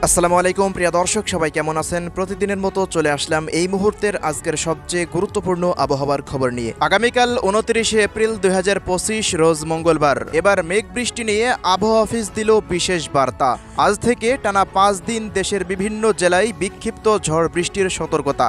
আসসালামু আলাইকুম প্রিয় দর্শক, সবাই কেমন আছেন? প্রতিদিনের মতো চলে আসলাম এই মুহূর্তের আজকের সবচেয়ে গুরুত্বপূর্ণ আবহাওয়ার খবর নিয়ে। আগামীকাল 29 এপ্রিল 2025 রোজ মঙ্গলবার। এবার মেঘ বৃষ্টি নিয়ে আবহাওয়া অফিস দিল বিশেষ বার্তা। আজ থেকে টানা 5 দিন দেশের বিভিন্ন জেলায় বিক্ষিপ্ত ঝড় বৃষ্টির সতর্কতা।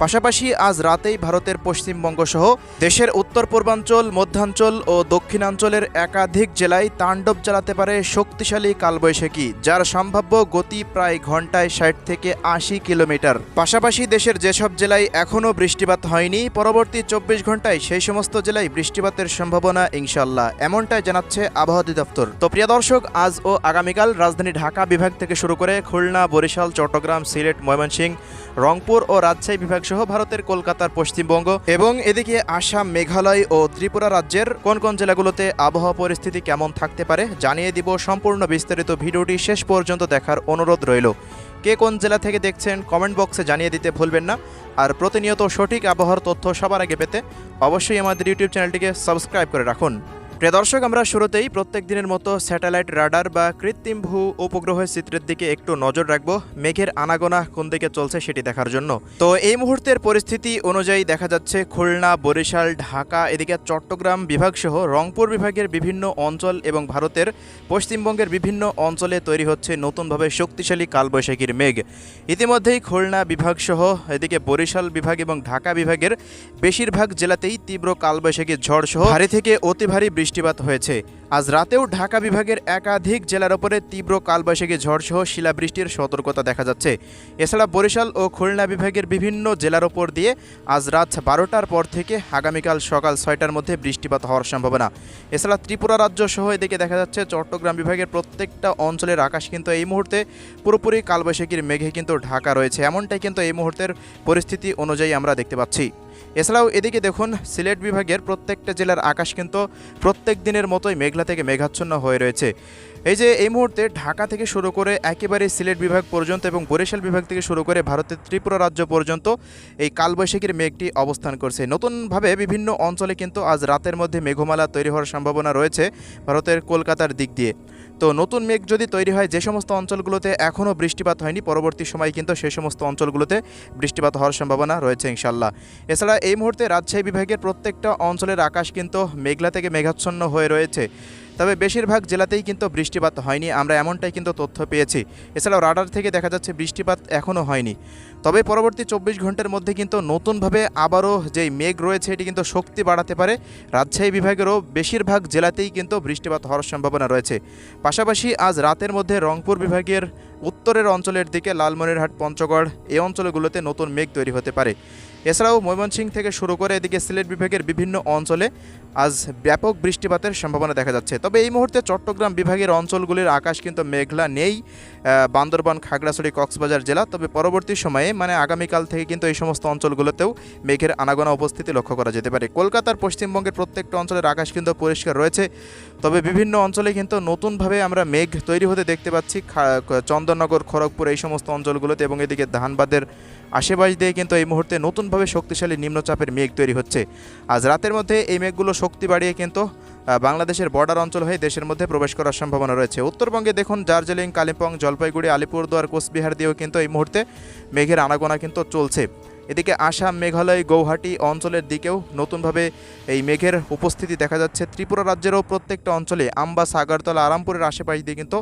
পাশাপাশি আজ রাতেই ভারতের পশ্চিমবঙ্গ সহ দেশের উত্তর পূর্বাঞ্চল, মধ্যাঞ্চল ও দক্ষিণাঞ্চলের একাধিক জেলায় তাণ্ডব চালাতে পারে শক্তিশালী কালবৈশাখী, যার সম্ভাব্য গতি প্রায় ঘন্টায় 60 থেকে 80 কিলোমিটার। পাশাপাশি দেশের যেসব জেলায় এখনও বৃষ্টিপাত হয়নি, পরবর্তী 24 ঘন্টায় সেই সমস্ত জেলায় বৃষ্টিপাতের সম্ভাবনা ইনশাল্লাহ, এমনটাই জানাচ্ছে আবহাওয়া অধিদপ্তর। তো প্রিয় দর্শক, আজ ও আগামীকাল রাজধানী ঢাকা বিভাগ থেকে শুরু করে খুলনা, বরিশাল, চট্টগ্রাম, সিলেট, ময়মনসিংহ, রংপুর ও রাজশাহী বিভাগ সহ ভারতের কলকাতার পশ্চিমবঙ্গ এবং এদিকে আসাম, মেঘালয় ও ত্রিপুরা রাজ্যের কোন কোন জেলাগুলোতে আবহাওয়া পরিস্থিতি কেমন থাকতে পারে জানিয়ে দিব। সম্পূর্ণ বিস্তারিত ভিডিওটি শেষ পর্যন্ত দেখার অনুরোধ রইল। কে কোন জেলা থেকে দেখছেন কমেন্ট বক্সে জানিয়ে দিতে ভুলবেন না। আর প্রতিনিয়ত সঠিক আবহাওয়ার তথ্য সবার আগে পেতে অবশ্যই আমাদের ইউটিউব চ্যানেলটিকে সাবস্ক্রাইব করে রাখুন। প্রিয় দর্শক, আমরা শুরুতেই প্রত্যেক দিনের মতো স্যাটেলাইট রাডার বা কৃত্রিম ভূ উপগ্রহের চিত্রের দিকে একটু নজর রাখবো, মেঘের আনাগোনা কোন দিকে চলছে সেটি দেখার জন্য। তো এই মুহূর্তের পরিস্থিতি অনুযায়ী দেখা যাচ্ছে খুলনা, বরিশাল, ঢাকা, এদিকে চট্টগ্রাম বিভাগ সহ রংপুর বিভাগের বিভিন্ন অঞ্চল এবং ভারতের পশ্চিমবঙ্গের বিভিন্ন অঞ্চলে তৈরি হচ্ছে নতুনভাবে শক্তিশালী কালবৈশাখীর মেঘ। ইতিমধ্যেই খুলনা বিভাগ সহ এদিকে বরিশাল বিভাগ এবং ঢাকা বিভাগের বেশিরভাগ জেলাতেই তীব্র কালবৈশাখী ঝড় সহ ভারী থেকে অতি ভারী বৃষ্টিপাত হয়েছে। আজ রাতেও ঢাকা বিভাগের একাধিক জেলার ওপরে তীব্র কালবৈশাখী ঝড় সহ শিলাবৃষ্টির সতর্কতা দেখা যাচ্ছে। এছাড়া বরিশাল ও খুলনা বিভাগের বিভিন্ন জেলার ওপর দিয়ে আজ রাত 12টার পর থেকে আগামীকাল সকাল 6টার মধ্যে বৃষ্টিপাত হওয়ার সম্ভাবনা। এছাড়া ত্রিপুরা রাজ্য সহ এদিকে দেখা যাচ্ছে চট্টগ্রাম বিভাগের প্রত্যেকটা অঞ্চলের আকাশ কিন্তু এই মুহূর্তে পুরোপুরি কালবৈশাখীর মেঘে কিন্তু ঢাকা রয়েছে, এমনটাই কিন্তু এই মুহূর্তের পরিস্থিতি অনুযায়ী আমরা দেখতে পাচ্ছি। এছাড়াও এদিকে দেখুন, সিলেট বিভাগের প্রত্যেকটা জেলার আকাশ কিন্তু প্রত্যেক দিনের মতোই মেঘলা থেকে মেঘাচ্ছন্ন হয়ে রয়েছে। এই যে এই মুহূর্তে ঢাকা থেকে শুরু করে একেবারে সিলেট বিভাগ পর্যন্ত এবং বরিশাল বিভাগ থেকে শুরু করে ভারতের ত্রিপুরা রাজ্য পর্যন্ত এই কালবৈশাখীর মেঘটি অবস্থান করছে। নতুনভাবে বিভিন্ন অঞ্চলে কিন্তু আজ রাতের মধ্যে মেঘমালা তৈরি হওয়ার সম্ভাবনা রয়েছে ভারতের কলকাতার দিক দিয়ে। তো নতুন মেঘ যদি তৈরি হয়, যে সমস্ত অঞ্চলগুলোতে এখনও বৃষ্টিপাত হয়নি, পরবর্তী সময় কিন্তু সেই সমস্ত অঞ্চলগুলোতে বৃষ্টিপাত হওয়ার সম্ভাবনা রয়েছে ইনশাল্লাহ। এছাড়া এই মুহূর্তে রাজশাহী বিভাগের প্রত্যেকটা অঞ্চলের আকাশ কিন্তু মেঘলা থেকে মেঘাচ্ছন্ন হয়ে রয়েছে, তবে বেশিরভাগ জেলাতেই কিন্তু বৃষ্টিপাত হয়নি, আমরা এমনটাই কিন্তু তথ্য পেয়েছি। এছাড়াও রাডার থেকে দেখা যাচ্ছে বৃষ্টিপাত এখনও হয়নি, তবে পরবর্তী 24 ঘন্টার মধ্যে কিন্তু নতুনভাবে আবারও যেই মেঘ রয়েছে এটি কিন্তু শক্তি বাড়াতে পারে। রাজশাহী বিভাগেরও বেশিরভাগ জেলাতেই কিন্তু বৃষ্টিপাত হওয়ার সম্ভাবনা রয়েছে। পাশাপাশি আজ রাতের মধ্যে রংপুর বিভাগের উত্তরের অঞ্চলের দিকে লালমনিরহাট, পঞ্চগড় এই অঞ্চলগুলোতে নতুন মেঘ তৈরি হতে পারে। এছাড়াও ময়মনসিংহ থেকে শুরু করে এদিকে সিলেট বিভাগের বিভিন্ন অঞ্চলে আজ ব্যাপক বৃষ্টিপাতের সম্ভাবনা দেখা যাচ্ছে। তবে এই মুহূর্তে চট্টগ্রাম বিভাগের অঞ্চলগুলির আকাশ কিন্তু মেঘলা নেই, বান্দরবান, খাগড়াছড়ি, কক্সবাজার জেলা। তবে পরবর্তী সময়ে মানে আগামীকাল থেকে কিন্তু এই সমস্ত অঞ্চলগুলোতেও মেঘের আনাগোনা উপস্থিতি লক্ষ্য করা যেতে পারে। কলকাতার পশ্চিমবঙ্গের প্রত্যেকটা অঞ্চলের আকাশ কিন্তু পরিষ্কার রয়েছে, তবে বিভিন্ন অঞ্চলে কিন্তু নতুনভাবে আমরা মেঘ তৈরি হতে দেখতে পাচ্ছি। চন্দননগর, খড়গপুর এই সমস্ত অঞ্চলগুলোতে এবং এদিকে ধানবাদের আশেপাশ দিয়ে কিন্তু এই মুহূর্তে নতুনভাবে শক্তিশালী নিম্নচাপের মেঘ তৈরি হচ্ছে। আজ রাতের মধ্যে এই মেঘগুলো শক্তি বাড়িয়ে কিন্তু বাংলাদেশের বর্ডার অঞ্চল হয়ে দেশের মধ্যে প্রবেশ করার সম্ভাবনা রয়েছে। উত্তরবঙ্গে দেখুন দার্জিলিং, কালিম্পং, জলপাইগুড়ি, আলিপুরদুয়ার, কোচবিহার দিয়েও কিন্তু এই মুহূর্তে মেঘের আনাগোনা কিন্তু চলছে। এদিকে আসাম, মেঘালয়, গৌহাটি অঞ্চলের দিকেও নতুনভাবে এই মেঘের উপস্থিতি দেখা যাচ্ছে। ত্রিপুরা রাজ্যেরও প্রত্যেকটা অঞ্চলে আমবাসা, আগরতলা, আরামপুরের আশেপাশ দিয়ে কিন্তু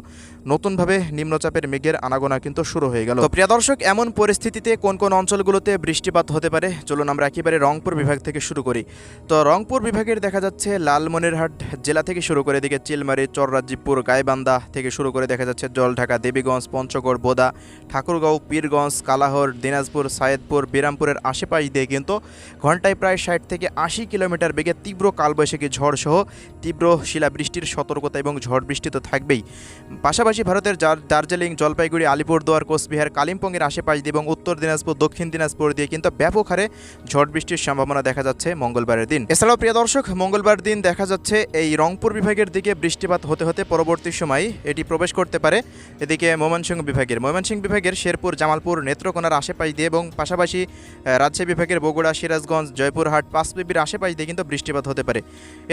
নতুনভাবে নিম্নচাপের মেঘের আনাগোনা কিন্তু শুরু হয়ে গেল। তো প্রিয় দর্শক, এমন পরিস্থিতিতে কোন কোন অঞ্চলগুলোতে বৃষ্টিপাত হতে পারে চলুন আমরা একেবারে রংপুর বিভাগ থেকে শুরু করি। তো রংপুর বিভাগের দেখা যাচ্ছে লালমনিরহাট জেলা থেকে শুরু করে এদিকে চিলমারি, চররাজীবপুর, গাইবান্ধা থেকে শুরু করে দেখা যাচ্ছে জলঢাকা, দেবীগঞ্জ, পঞ্চগড়, বোদা, ঠাকুরগাঁও, পীরগঞ্জ, কালাহর, দিনাজপুর, সায়েদপুর, বিরামপুরের আশেপাশ দিয়ে কিন্তু ঘন্টায় প্রায় 60 থেকে 80 কিলোমিটার বেগে তীব্র কালবৈশাখী ঝড় সহ তীব্র শিলাবৃষ্টির সতর্কতা এবং ঝড় বৃষ্টি তো থাকবেই। পাশাপাশি ভারতের দার্জিলিং, জলপাইগুড়ি, আলিপুরদুয়ার, কোচবিহার, কালিম্পংয়ের আশেপাশ দিয়ে এবং উত্তর দিনাজপুর, দক্ষিণ দিনাজপুর দিয়ে কিন্তু ব্যাপক হারে ঝড় বৃষ্টির সম্ভাবনা দেখা যাচ্ছে মঙ্গলবারের দিন। এছাড়াও প্রিয় দর্শক, মঙ্গলবার দিন দেখা যাচ্ছে এই রংপুর বিভাগের দিকে বৃষ্টিপাত হতে হতে পরবর্তী সময় এটি প্রবেশ করতে পারে এদিকে ময়মনসিংহ বিভাগের শেরপুর, জামালপুর, নেত্রকোনার আশেপাশ দিয়ে এবং পাশাপাশি রাজশাহী বিভাগের বগুড়া, সিরাজগঞ্জ, জয়পুরহাট, পাঁচবিবির আশেপাশ দিয়ে কিন্তু বৃষ্টিপাত হতে পারে।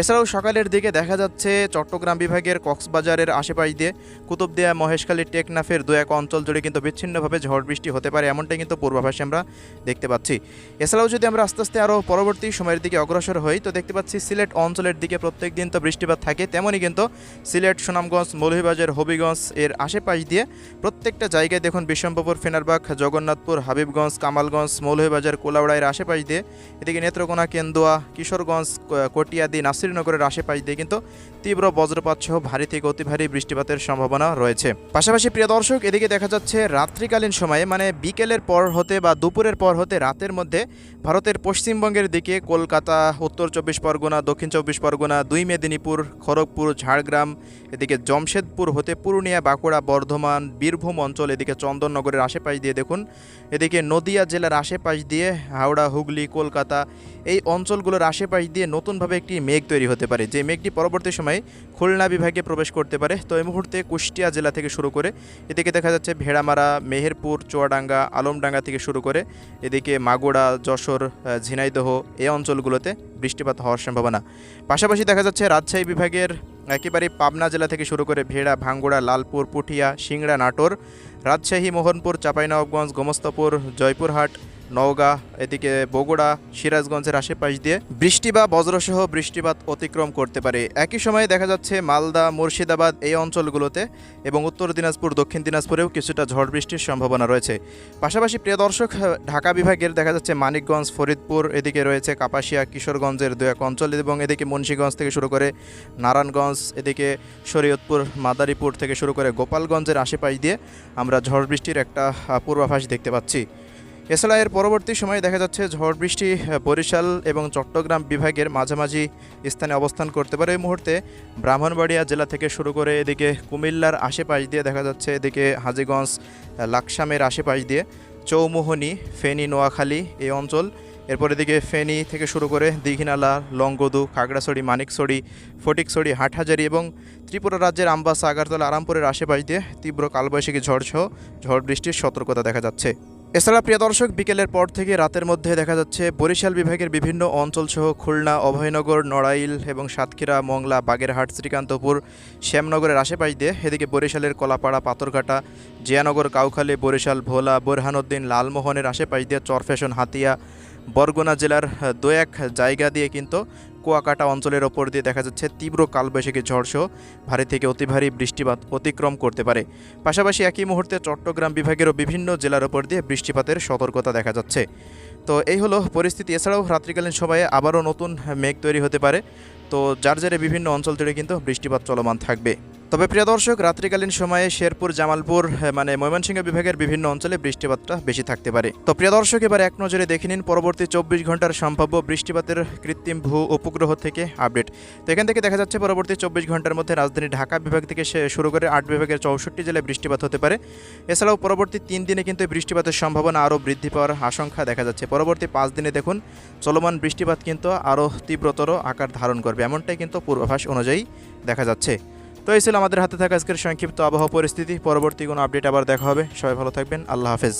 এছাড়াও সকালের দিকে দেখা যাচ্ছে চট্টগ্রাম বিভাগের কক্সবাজারের আশেপাশ দিয়ে কুতুবদিয়া, মহেশখালী, টেকনাফের দু এক অঞ্চল জুড়ে কিন্তু বিচ্ছিন্নভাবে ঝড় বৃষ্টি হতে পারে, এমনটাই কিন্তু পূর্বাভাসে আমরা দেখতে পাচ্ছি। এছাড়াও যদি আমরা আস্তে আস্তে আরও পরবর্তী সময়ের দিকে অগ্রসর হই তো দেখতে পাচ্ছি সিলেট অঞ্চলের দিকে প্রত্যেক দিন তো বৃষ্টিপাত থাকে, তেমনই কিন্তু সিলেট, সুনামগঞ্জ, মৌলভীবাজার, হবিগঞ্জ এর আশেপাশ দিয়ে প্রত্যেকটা জায়গায় দেখুন বিশম্বপুর, ফেনারবাগ, জগন্নাথপুর, হাবিবগঞ্জ, কামালগঞ্জ, মৌলভীবাজার, কোলাউড়াইয়ের আশেপাশ দিয়ে এদিকে নেত্রকোনা, কেন্দুয়া, কিশোরগঞ্জ, কটিয়াদি, নাসিরনগরের আশেপাশ দিয়ে কিন্তু তীব্র বজ্রপাত সহ ভারী থেকে অতি ভারী বৃষ্টিপাতের সম্ভাবনা রয়েছে। পাশাপাশি প্রিয় দর্শক, এদিকে দেখা যাচ্ছে রাত্রিকালীন সময়ে মানে বিকেলের পর হতে বা দুপুরের পর হতে রাতের মধ্যে ভারতের পশ্চিমবঙ্গের দিকে কলকাতা, উত্তর 24 পরগনা, দক্ষিণ 24 পরগনা, 2 মেদিনীপুর, খড়গপুর, ঝাড়গ্রাম, এদিকে জমশেদপুর হতে পুরুলিয়া, বাঁকুড়া, বর্ধমান, বীরভূম অঞ্চল, এদিকে চন্দননগরের আশেপাশ দিয়ে দেখুন এদিকে নদিয়া জেলার আশেপাশ দিয়ে হাওড়া, হুগলি, কলকাতা এই অঞ্চলগুলোর আশেপাশ দিয়ে নতুনভাবে একটি মেঘ তৈরি হতে পারে, যে মেঘটি পরবর্তী সময়ে খুলনা বিভাগে প্রবেশ করতে পারে। তো এই মুহূর্তে কুষ্টিয়া জেলা থেকে শুরু করে এদিকে দেখা যাচ্ছে ভেড়ামারা, মেহেরপুর, চুয়াডাঙ্গা, আলমডাঙ্গা থেকে শুরু করে এদিকে মাগুরা, যশোর, ঝিনাইদহ এই অঞ্চলগুলোতে বৃষ্টিপাত হওয়ার সম্ভাবনা। পাশাপাশি দেখা যাচ্ছে রাজশাহী বিভাগের একেবারে পাবনা জেলা থেকে শুরু করে ভেড়া, ভাঙ্গুড়া, লালপুর, পুঠিয়া, সিংড়া, নাটোর, রাজশাহী, মোহনপুর, চাঁপাইনবাবগঞ্জ, গোমস্তাপুর, জয়পুরহাট, নওগাঁ, এদিকে বগুড়া, সিরাজগঞ্জের আশেপাশ দিয়ে বৃষ্টি বা বজ্রসহ বৃষ্টিপাত অতিক্রম করতে পারে। একই সময়ে দেখা যাচ্ছে মালদা, মুর্শিদাবাদ এই অঞ্চলগুলোতে এবং উত্তর দিনাজপুর, দক্ষিণ দিনাজপুরেও কিছুটা ঝড় বৃষ্টির সম্ভাবনা রয়েছে। পাশাপাশি প্রিয় দর্শক, ঢাকা বিভাগের দেখা যাচ্ছে মানিকগঞ্জ, ফরিদপুর, এদিকে রয়েছে কাপাসিয়া, কিশোরগঞ্জের দু এক অঞ্চল এবং এদিকে মুন্সিগঞ্জ থেকে শুরু করে নারায়ণগঞ্জ, এদিকে শরীয়তপুর, মাদারীপুর থেকে শুরু করে গোপালগঞ্জের আশেপাশ দিয়ে আমরা ঝড় বৃষ্টির একটা পূর্বাভাস দেখতে পাচ্ছি। এছাড়া এর পরবর্তী সময়ে দেখা যাচ্ছে ঝড় বৃষ্টি বরিশাল এবং চট্টগ্রাম বিভাগের মাঝামাঝি স্থানে অবস্থান করতে পারে। এই মুহূর্তে ব্রাহ্মণবাড়িয়া জেলা থেকে শুরু করে এদিকে কুমিল্লার আশেপাশ দিয়ে দেখা যাচ্ছে এদিকে হাজীগঞ্জ, লাকসামের আশেপাশ দিয়ে চৌমোহনী, ফেনী, নোয়াখালী এই অঞ্চল, এরপর এদিকে ফেনী থেকে শুরু করে দীঘিনালা, লংগদু, খাগড়াছড়ি, মানিকছড়ি, ফটিকছড়ি, হাটহাজারী এবং ত্রিপুরা রাজ্যের আমবাসা, আগারতলা, আরামপুরের আশেপাশ দিয়ে তীব্র কালবৈশাখী ঝড়সহ ঝড় বৃষ্টির সতর্কতা দেখা যাচ্ছে। এছাড়া প্রিয় দর্শক, বিকেলের পর থেকে রাতের মধ্যে দেখা যাচ্ছে বরিশাল বিভাগের বিভিন্ন অঞ্চলসহ খুলনা, অভয়নগর, নড়াইল এবং সাতক্ষীরা, মংলা, বাগেরহাট, শ্রীকান্তপুর, শ্যামনগরের আশেপাশ দিয়ে এদিকে বরিশালের কলাপাড়া, পাথরঘাটা, জিয়ানগর, কাউখালী, বরিশাল, ভোলা, বোরহানউদ্দিন, লালমোহনের আশেপাশ দিয়ে চরফ্যাশন, হাতিয়া, বরগুনা জেলার দু এক জায়গা দিয়ে কিন্তু কুয়াকাটা অঞ্চলের ওপর দিয়ে দেখা যাচ্ছে তীব্র কালবৈশাখী ঝড়সহ ভারী থেকে অতি ভারী বৃষ্টিপাত অতিক্রম করতে পারে। পাশাপাশি একই মুহূর্তে চট্টগ্রাম বিভাগেরও বিভিন্ন জেলার ওপর দিয়ে বৃষ্টিপাতের সতর্কতা দেখা যাচ্ছে। তো এই হলো পরিস্থিতি। এছাড়াও রাত্রিকালীন সময়ে আবারও নতুন মেঘ তৈরি হতে পারে, তো যার জেরে বিভিন্ন অঞ্চল জুড়ে কিন্তু বৃষ্টিপাত চলমান থাকবে। তবে প্রিয় দর্শক, রাত্রিকালীন সময়ে শেরপুর, জামালপুর মানে ময়মনসিংহ বিভাগের বিভিন্ন অঞ্চলে বৃষ্টিপাতটা বেশি থাকতে পারে। তো প্রিয় দর্শক, এবার এক নজরে দেখে নিন পরবর্তী 24 ঘন্টার সম্ভাব্য বৃষ্টিপাতের কৃত্রিম ভূ উপগ্রহ থেকে আপডেট। তো এখান থেকে দেখা যাচ্ছে পরবর্তী 24 ঘন্টার মধ্যে রাজধানী ঢাকা বিভাগ থেকে শুরু করে 8 বিভাগের 64 জেলায় বৃষ্টিপাত হতে পারে। এছাড়াও পরবর্তী 3 দিনে কিন্তু এই বৃষ্টিপাতের সম্ভাবনা আরও বৃদ্ধি পাওয়ার আশঙ্কা দেখা যাচ্ছে। পরবর্তী 5 দিনে দেখুন চলমান বৃষ্টিপাত কিন্তু আরও তীব্রতর আকার ধারণ করবে, এমনটাই কিন্তু পূর্বাভাস অনুযায়ী দেখা যাচ্ছে। তো এই ছিল আমাদের হাতে থাকা আজকের সংক্ষিপ্ত আবহাওয়া পরিস্থিতি। পরবর্তী কোনো আপডেট আবার দেখা হবে। সবাই ভালো থাকবেন। আল্লাহ হাফেজ।